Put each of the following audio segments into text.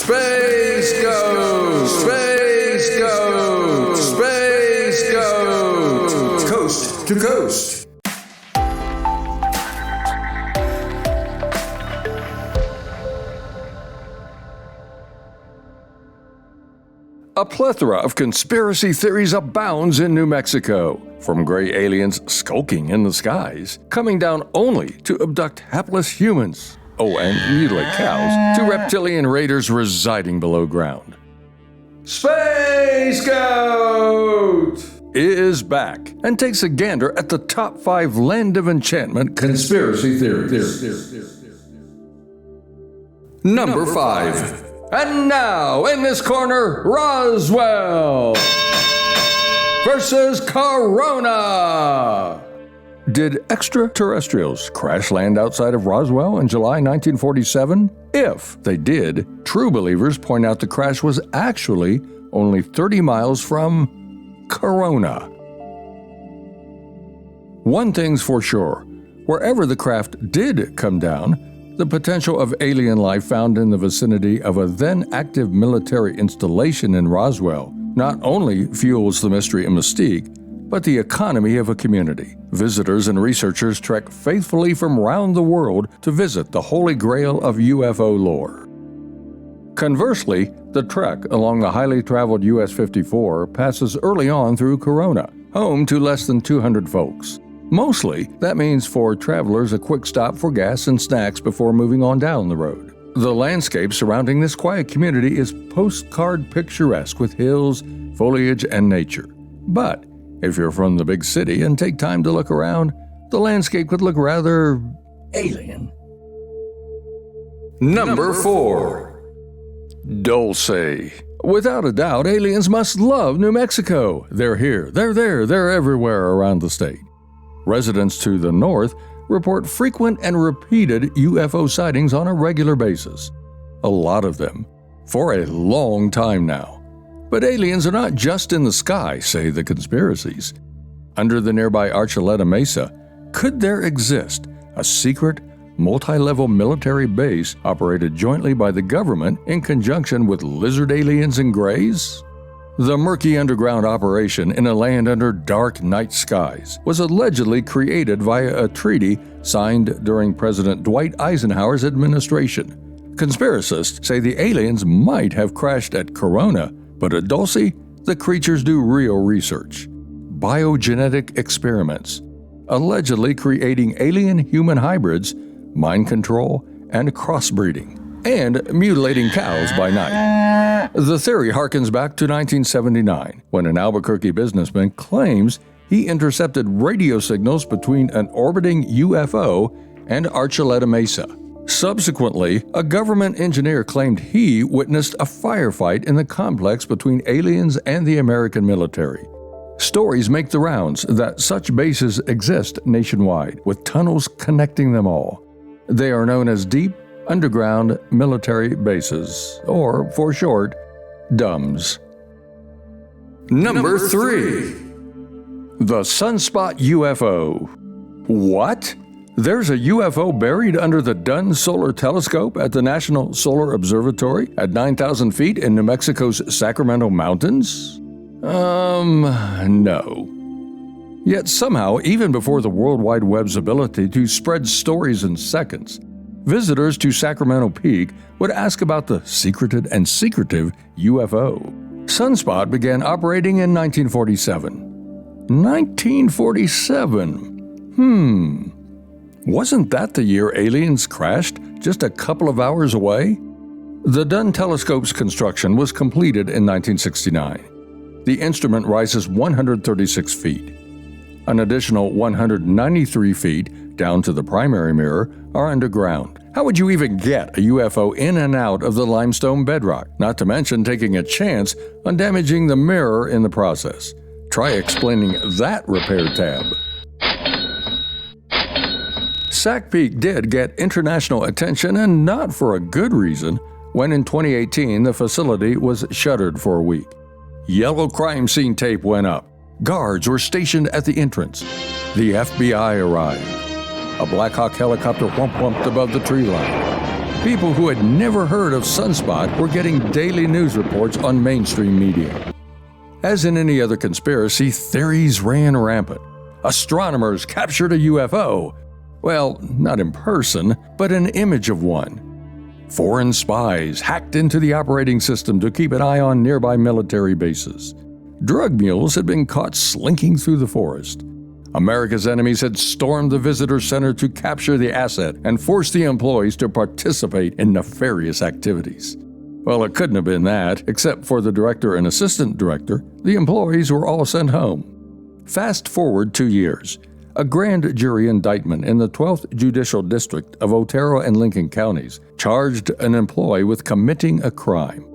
Space Ghost! Space Ghost! Space Ghost! Coast to coast. A plethora of conspiracy theories abounds in New Mexico, from gray aliens skulking in the skies, coming down only to abduct hapless humans, and mutilate cows, to reptilian raiders residing below ground. Space Goat is back and takes a gander at the top 5 land of enchantment conspiracy theories. Number 5. And now, in this corner, Roswell versus Corona. Did extraterrestrials crash land outside of Roswell in July 1947? If they did, true believers point out the crash was actually only 30 miles from Corona. One thing's for sure, wherever the craft did come down, the potential of alien life found in the vicinity of a then-active military installation in Roswell not only fuels the mystery and mystique, but the economy of a community. Visitors and researchers trek faithfully from around the world to visit the holy grail of UFO lore. Conversely, the trek along the highly traveled US 54 passes early on through Corona, home to less than 200 folks. Mostly, that means for travelers a quick stop for gas and snacks before moving on down the road. The landscape surrounding this quiet community is postcard picturesque with hills, foliage, and nature. But if you're from the big city and take time to look around, the landscape could look rather alien. Number 4. Dulce. Without a doubt, aliens must love New Mexico. They're here, they're there, they're everywhere around the state. Residents to the north report frequent and repeated UFO sightings on a regular basis. A lot of them, for a long time now. But aliens are not just in the sky, say the conspiracies. Under the nearby Archuleta Mesa, could there exist a secret, multi-level military base operated jointly by the government in conjunction with lizard aliens and grays? The murky underground operation in a land under dark night skies was allegedly created via a treaty signed during President Dwight Eisenhower's administration. Conspiracists say the aliens might have crashed at Corona, but at Dulce, the creatures do real research. Biogenetic experiments, allegedly creating alien-human hybrids, mind control, and crossbreeding, and mutilating cows by night. The theory harkens back to 1979, when an Albuquerque businessman claims he intercepted radio signals between an orbiting UFO and Archuleta Mesa. Subsequently, a government engineer claimed he witnessed a firefight in the complex between aliens and the American military. Stories make the rounds that such bases exist nationwide, with tunnels connecting them all. They are known as deep, underground military bases, or for short, DUMBs. Number 3. The Sunspot UFO. What? There's a UFO buried under the Dunn Solar Telescope at the National Solar Observatory at 9,000 feet in New Mexico's Sacramento Mountains? No. Yet somehow, even before the World Wide Web's ability to spread stories in seconds, visitors to Sacramento Peak would ask about the secreted and secretive UFO. Sunspot began operating in 1947. 1947? Wasn't that the year aliens crashed just a couple of hours away? The Dunn telescope's construction was completed in 1969. The instrument rises 136 feet. An additional 193 feet down to the primary mirror are underground. How would you even get a UFO in and out of the limestone bedrock, not to mention taking a chance on damaging the mirror in the process? Try explaining that repair tab. Sac Peak did get international attention, and not for a good reason, when in 2018 the facility was shuttered for a week. Yellow crime scene tape went up. Guards were stationed at the entrance. The FBI arrived. A Black Hawk helicopter whumped above the tree line. People who had never heard of Sunspot were getting daily news reports on mainstream media. As in any other conspiracy, theories ran rampant. Astronomers captured a UFO. Well, not in person, but an image of one. Foreign spies hacked into the operating system to keep an eye on nearby military bases. Drug mules had been caught slinking through the forest. America's enemies had stormed the visitor center to capture the asset and force the employees to participate in nefarious activities. Well, it couldn't have been that, except for the director and assistant director. The employees were all sent home. Fast forward 2 years. A grand jury indictment in the 12th Judicial District of Otero and Lincoln counties charged an employee with committing a crime.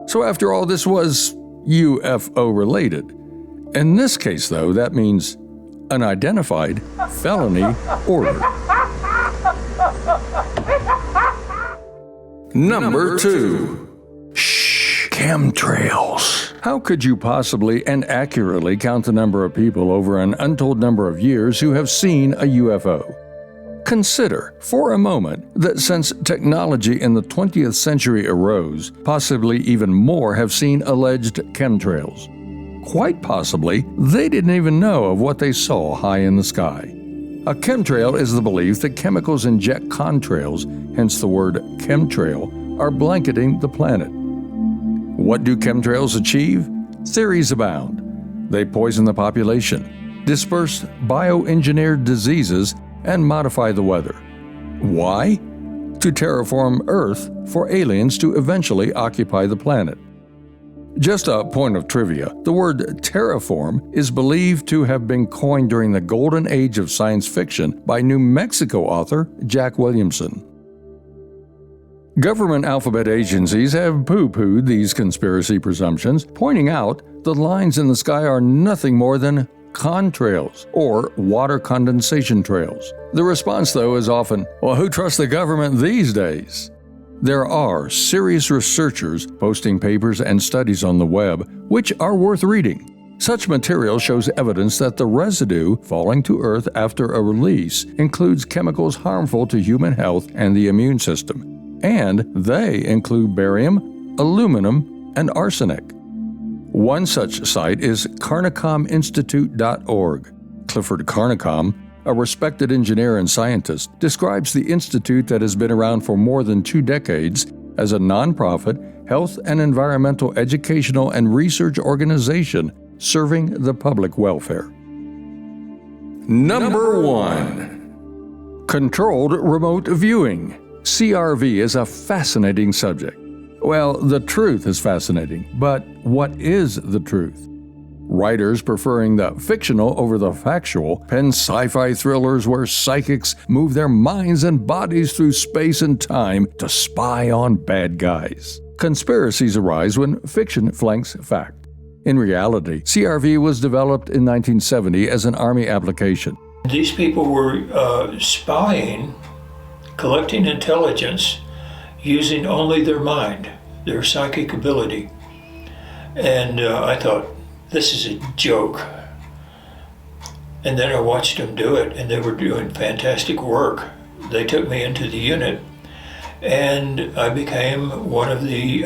So after all, this was UFO related. In this case, though, that means unidentified felony order. Number 2. Chemtrails. How could you possibly and accurately count the number of people over an untold number of years who have seen a UFO? Consider, for a moment, that since technology in the 20th century arose, possibly even more have seen alleged chemtrails. Quite possibly, they didn't even know of what they saw high in the sky. A chemtrail is the belief that chemicals inject contrails, hence the word chemtrail, are blanketing the planet. What do chemtrails achieve? Theories abound. They poison the population, disperse bioengineered diseases, and modify the weather. Why? To terraform Earth for aliens to eventually occupy the planet. Just a point of trivia, the word terraform is believed to have been coined during the golden age of science fiction by New Mexico author Jack Williamson. Government alphabet agencies have poo-pooed these conspiracy presumptions, pointing out the lines in the sky are nothing more than contrails, or water condensation trails. The response, though, is often, well, who trusts the government these days? There are serious researchers posting papers and studies on the web, which are worth reading. Such material shows evidence that the residue falling to Earth after a release includes chemicals harmful to human health and the immune system. And they include barium, aluminum, and arsenic. One such site is carnicominstitute.org. Clifford Carnicom, a respected engineer and scientist, describes the institute that has been around for more than 2 decades as a nonprofit, health and environmental educational and research organization serving the public welfare. Number 1. Controlled remote viewing. CRV is a fascinating subject. Well, the truth is fascinating, but what is the truth? Writers preferring the fictional over the factual pen sci-fi thrillers where psychics move their minds and bodies through space and time to spy on bad guys. Conspiracies arise when fiction flanks fact. In reality, CRV was developed in 1970 as an Army application. These people were spying, collecting intelligence, using only their mind, their psychic ability. And I thought, this is a joke. And then I watched them do it, and they were doing fantastic work. They took me into the unit, and I became one of the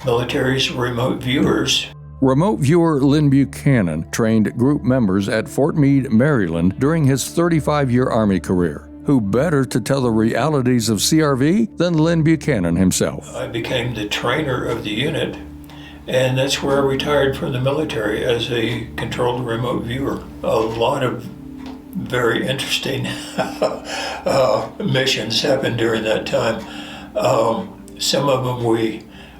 military's remote viewers. Remote viewer Lynn Buchanan trained group members at Fort Meade, Maryland during his 35-year Army career. Who better to tell the realities of CRV than Lynn Buchanan himself? I became the trainer of the unit, and that's where I retired from the military as a controlled remote viewer. A lot of very interesting missions happened during that time. Some of them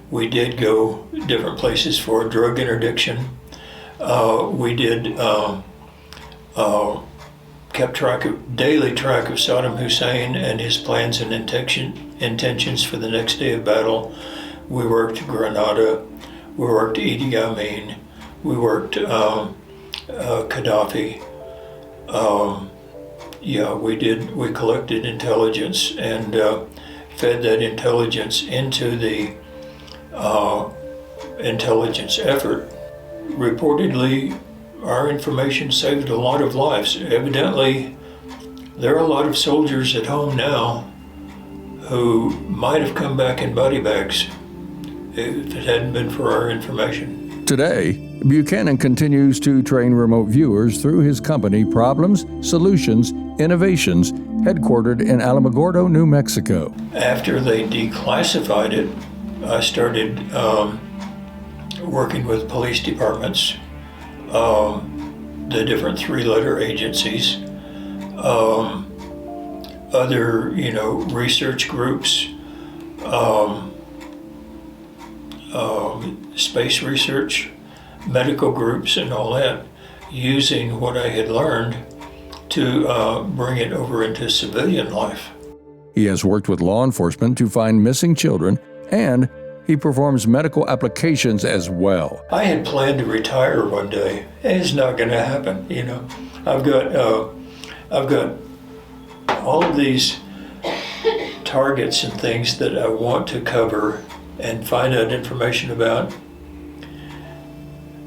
we did go different places for drug interdiction. We did kept daily track of Saddam Hussein and his plans and intentions for the next day of battle. We worked Grenada, we worked Idi Amin, we worked Gaddafi. We collected intelligence and fed that intelligence into the intelligence effort. Reportedly, our information saved a lot of lives. Evidently, there are a lot of soldiers at home now who might have come back in body bags if it hadn't been for our information. Today, Buchanan continues to train remote viewers through his company Problems, Solutions, Innovations, headquartered in Alamogordo, New Mexico. After they declassified it, I started working with police departments, the different three-letter agencies, other, research groups, space research, medical groups, and all that, using what I had learned to bring it over into civilian life. He has worked with law enforcement to find missing children, and he performs medical applications as well. I had planned to retire one day. It's not going to happen, I've got all of these targets and things that I want to cover and find out information about.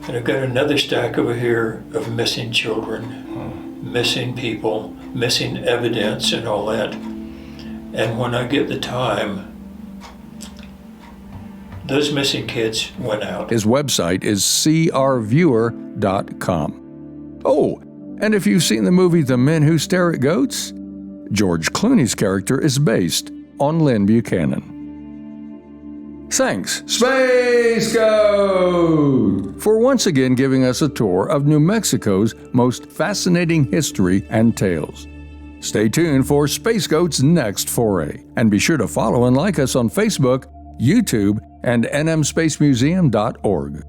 And I've got another stack over here of missing children, missing people, missing evidence and all that. And when I get the time, those missing kids went out. His website is crviewer.com. Oh, and if you've seen the movie The Men Who Stare at Goats, George Clooney's character is based on Lynn Buchanan. Thanks, Space Goat, for once again giving us a tour of New Mexico's most fascinating history and tales. Stay tuned for Space Goat's next foray, and be sure to follow and like us on Facebook, YouTube, and nmspacemuseum.org.